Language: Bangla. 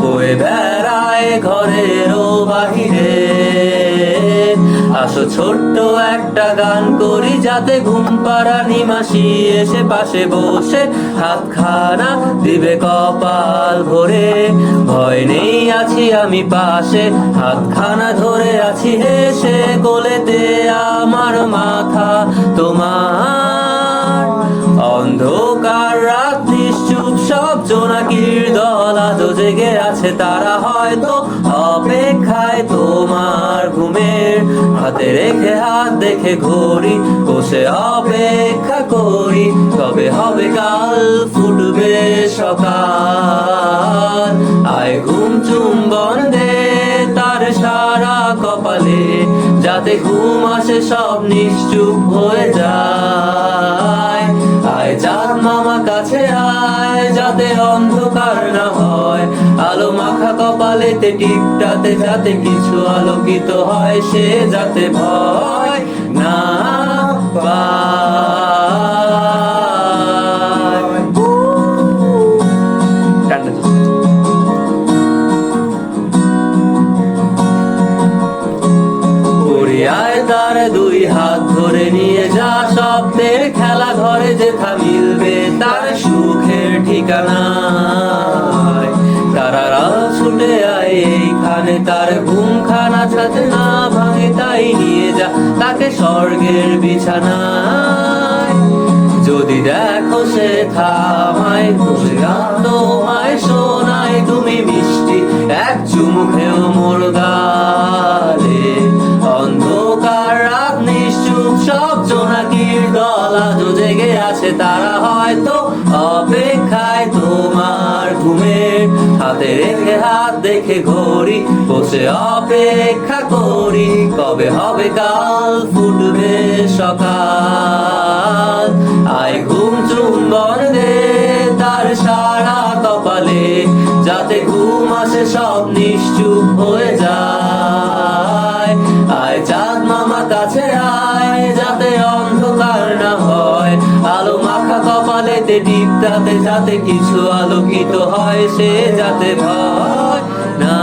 বয়ে বেড়ায় ঘরেরও বাহিরে। আসো ছোট্ট একটা গান করি, যাতে ঘুম পাড়া নিমাসি এসে পাশে বসে হাতখানা দিবে কপাল ভরে। ভয় নেই, আছি আমি পাশে, হাতখানা ধরে আছি হেসে, কোলেতে আমার মাথা তোমার। অন্ধকার রাত নিশ্চুপ, সব জোনাকির দল আজও জেগে আছে, তারা হয়তো অপেক্ষায় তোমার ঘুমের। হাতে রেখে হাত দেখে ঘড়ি, বসে অপেক্ষা করি, কবে হবে কাল, ফুটবে সকাল। আয় ঘুম চুম্বন দে তার সারা কপালে, যাতে ঘুম আসে সব নিশ্চুপ হয়ে যায়। আয় চাঁদ মামা কাছে আয়, যাতে অন্ধকার না হয়, আলো মাখা কপালেতে টিপটাতে, যাতে কিছু আলোকিত হয়, সে যাতে ভয় না পায়। আয় তার দুই হাত ধরে নিয়ে যা, স্বপ্নের খেলা ঘরে যেথা মিলবে তার সুখের ঠিকানা। তারা ছুটে আয় এইখানে, তার ঘুমখানা যাতে না ভাঙে, তাই নিয়ে যা তাকে স্বর্গের বিছানায়। যদি দেখো সে থামায়, তোমায় শোনায়, তুমি মিষ্টি এক চুমুখেও মোর গালে। অন্ধকার রাত নিশ্চুপ, সব জোনাকির দল আজও জেগে আছে, তারা হয়তো অপেক্ষায় তোমার ঘুমের। হাতে রেখে হাত দেখে ঘড়ি, বসে অপেক্ষা করি, কবে হবে কাল, ফুটবে সকাল। আয় ঘুম চুম্বন দে তার সারা কপালে, যাতে ঘুম আসে সব নিশ্চুপ হয়ে যায়। আয় চাঁদ মামা কাছে আয়, যাতে অন্ধকার না হয়, আলো মাখা কপালেতে টিপটাতে, যাতে কিছু আলোকিত হয়, সে যাতে ভয় না